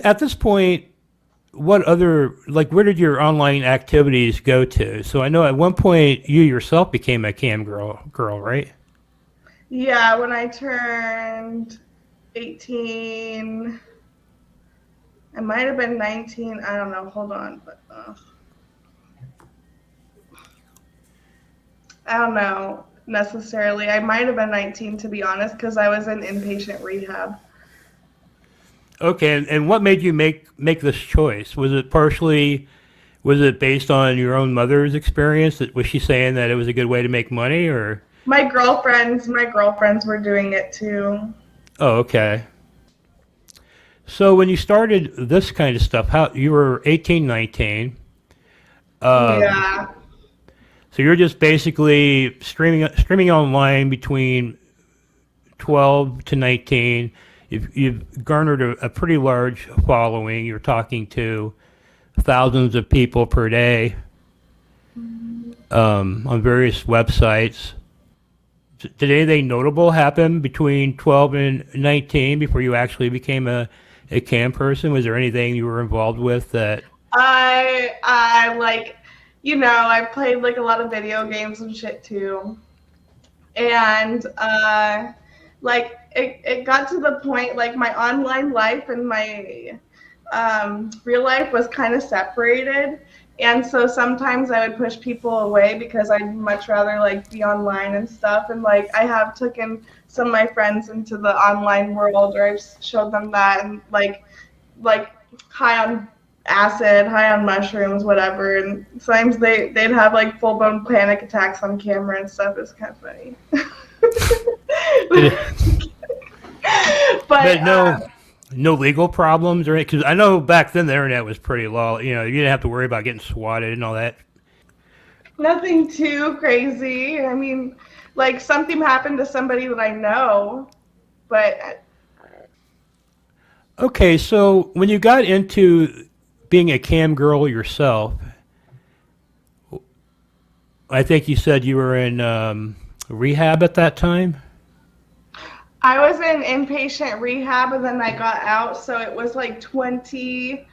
at this point, what other, like, where did your online activities go to? So I know at one point you yourself became a cam girl, right? Yeah, when I turned 18, I might have been 19. I don't know. Hold on, but I don't know necessarily. I might have been 19 to be honest, because I was in inpatient rehab. Okay, and what made you make this choice? Was it based on your own mother's experience? That was she saying that it was a good way to make money, or? My girlfriends were doing it too. Oh, okay. So when you started this kind of stuff, how you were 18, 19. Um, Yeah. so you're just basically streaming online between 12 to 19. You've garnered a pretty large following. You're talking to thousands of people per day on various websites. Did anything notable happen between 12 and 19 before you actually became a cam person? Was there anything you were involved with that? I like, I played like a lot of video games and shit too. And like it got to the point like my online life and my real life was kind of separated. And so sometimes I would push people away because I'd much rather like be online and stuff. And like I have taken some of my friends into the online world, or I've showed them that, and like high on acid, high on mushrooms, whatever. And sometimes they'd have like full blown panic attacks on camera and stuff. It's kind of funny. Did it, but but no legal problems or because I know back then the internet was pretty low. You know, you didn't have to worry about getting swatted and all that. nothing too crazy. I mean, like something happened to somebody that I know, but Okay, so when you got into being a cam girl yourself, I think you said you were in rehab at that time. I was in inpatient rehab and then I got out. So it was like 2017,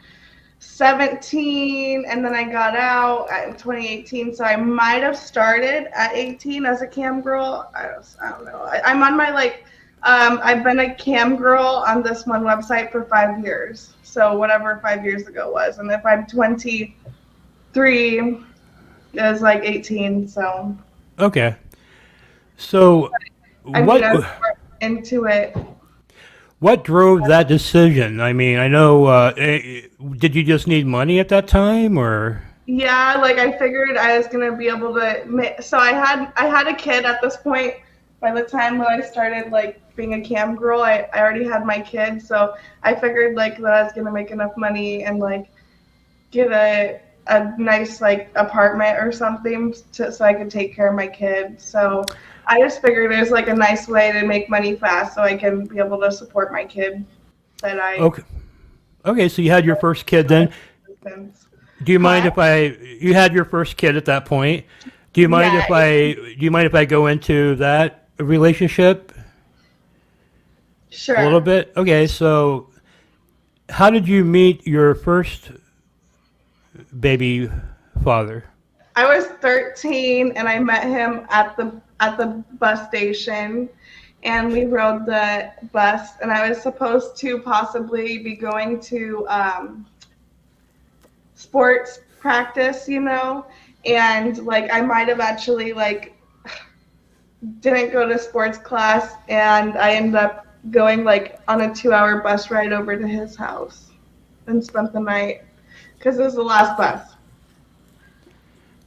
and then I got out in 2018. So I might have started at 18 as a cam girl. I don't know. I'm on my like, I've been a cam girl on this one website for 5 years. So whatever 5 years ago was. And if I'm 23, it was like 18. So Okay, so I mean, what I was more into it. what drove that decision? I mean, I know. Did you just need money at that time, or? Yeah, like I figured I was gonna be able to. So I had a kid at this point. By the time when I started like being a cam girl, I already had my kid. So I figured like that I was gonna make enough money and like get a nice like apartment or something so I could take care of my kid. So I just figured it was like a nice way to make money fast so I can be able to support my kid that I Okay, okay. So you had your first kid then. since. Do you mind Huh? if I? You had your first kid at that point. Do you mind Yeah, if I? Do you mind if I go into that relationship a little sure. bit? Okay, so how did you meet your first baby father? I was 13 and I met him at the bus station, and we rode the bus, and I was supposed to possibly be going to sports practice, and like I might have actually like didn't go to sports class, and I ended up going like on a 2-hour bus ride over to his house and spent the night because it was the last bus.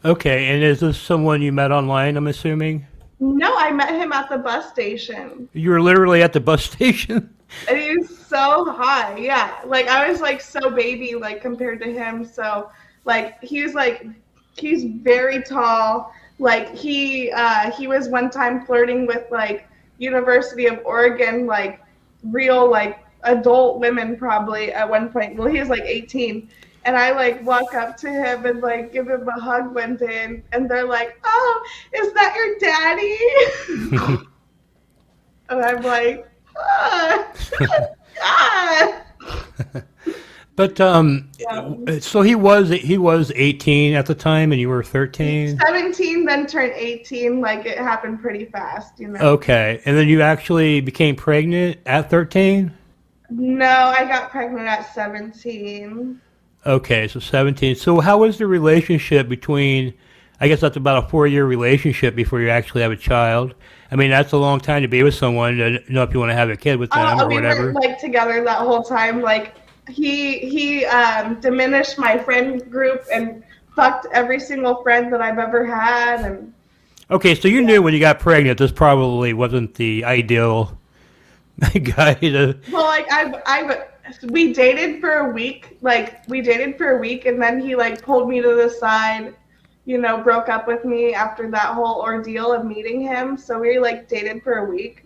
Okay, and is this someone you met online? I'm assuming No, I met him at the bus station. you were literally at the bus station. And he was so high, yeah. Like I was like so baby, like compared to him. So like he's very tall. Like he was one time flirting with like University of Oregon, like real like adult women probably at one point. Well, he was like 18. And I like walk up to him and like give him a hug one day, and they're like, "Oh, is that your daddy?" And I'm like, ah, ah. But So, so he was 18 at the time, and you were 13. 17, then turned 18. Like it happened pretty fast, you know. Okay, and then you actually became pregnant at 13. No, I got pregnant at 17. Okay, so 17. So how was the relationship between? I guess that's about a 4-year relationship before you actually have a child. I mean, that's a long time to be with someone to know if you want to have a kid with them or We weren't whatever. like together that whole time. Like he diminished my friend group and fucked every single friend that I've ever had, and Okay, so you knew when you got pregnant this probably wasn't the ideal guy to. well, like we dated for a week. Like we dated for a week, and then he like pulled me to the side. You know, broke up with me after that whole ordeal of meeting him. So we like dated for a week.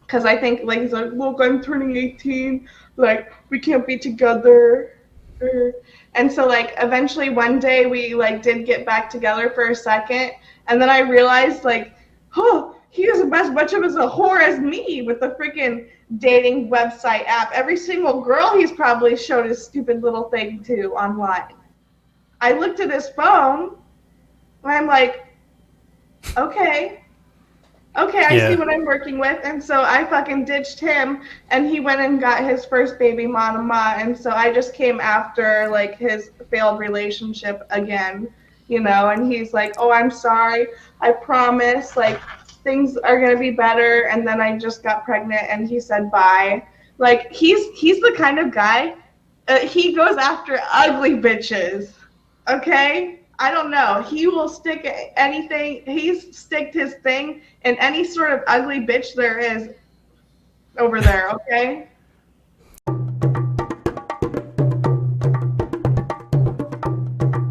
Because I think, like, he's like, look, I'm turning 18. Like, we can't be together. And so, like, eventually one day we, like, did get back together for a second. And then I realized, like, oh, he is as much of a whore as me with the freaking dating website app. Every single girl he's probably showed his stupid little thing to online. I looked at his phone, and I'm like, okay. Okay, I see Yeah. what I'm working with. And so I fucking ditched him, and he went and got his first baby mama. And so I just came after, like, his failed relationship again, you know. And he's like, oh, I'm sorry. I promise, like, things are going to be better. And then I just got pregnant, and he said bye. Like, he's the kind of guy, he goes after ugly bitches, okay? I don't know. He will stick anything. He's sticked his thing in any sort of ugly bitch there is over there. Okay.